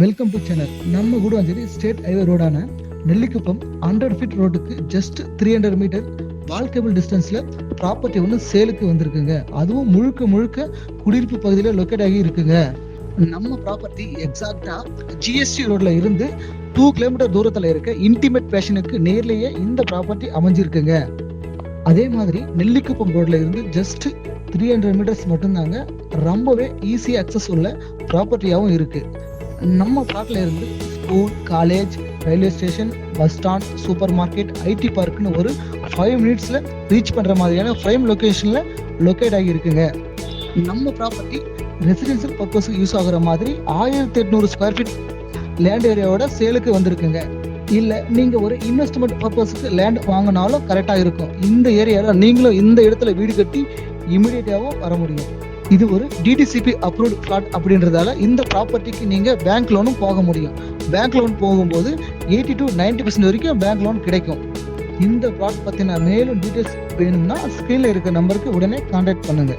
Welcome to channel. நம்ம Guduvanchery state highway ரோடான Nellikuppam 100 feet ரோட்டுக்கு ஜஸ்ட் 300 மீட்டர் வால்கபிள் டிஸ்டன்ஸ்ல ப்ராப்பர்ட்டி ஒன்று சேலுக்கு வந்திருக்குங்க. அதுவும் முழுக்க முழுக்க குடியிருப்பு பகுதியில் லொக்கேட் ஆகி இருக்குங்க. நம்ம ப்ராப்பர்ட்டி எக்ஸாக்டா ஜிஎஸ்டி ரோட்ல இருந்து 2 கிலோமீட்டர் தூரத்தில் இருக்க இன்டிமேட் பேஷனுக்கு நேர்லேயே இந்த ப்ராப்பர்ட்டி அமைஞ்சிருக்குங்க. அதே மாதிரி நெல்லிக்குப்பம் ரோட்ல இருந்து ஜஸ்ட் 300 மீட்டர்ஸ் மட்டும்தாங்க ரொம்பவே ஈஸி அக்சஸ் உள்ள ப்ராப்பர்ட்டியாகவும் இருக்கு. நம்ம பிளாட்ல இருந்து school, college, railway station, bus stand, super market, IT பார்க்னு ஒரு 5 மினிட்ஸ்ல ரீச் பண்ற மாதிரியான பிரைம் லொகேஷன்ல லொக்கேட் ஆகி இருக்குங்க. நம்ம ப்ராப்பர்ட்டி ரெசிடென்சியல் பர்பஸ்க்கு யூஸ் ஆகுற மாதிரி 1800 ஸ்கொயர் ஃபீட் லேண்ட் ஏரியாவோட சேலுக்கு வந்திருக்குங்க. இல்ல நீங்க ஒரு இன்வெஸ்ட்மெண்ட் பர்பஸ்க்கு லேண்ட் வாங்கினாலும் கரெக்டா இருக்கும். இந்த ஏரியால நீங்களும் இந்த இடத்துல வீடு கட்டி இமிடியேட்டாவும் வர முடியும். இது ஒரு டிடிசிபி அப்ரூவ்ட் பிளாட் அப்படின்றதால இந்த ப்ராப்பர்ட்டிக்கு நீங்க பேங்க் லோனும் போக முடியும். பேங்க் லோன் போகும்போது 80 to 90% வரைக்கும் பேங்க் லோன் கிடைக்கும். இந்த பிளாட் பத்தின மேலும் டீடைல்ஸ் வேணும்னா ஸ்கிரீன்ல இருக்க நம்பருக்கு உடனே கான்டாக்ட் பண்ணுங்க.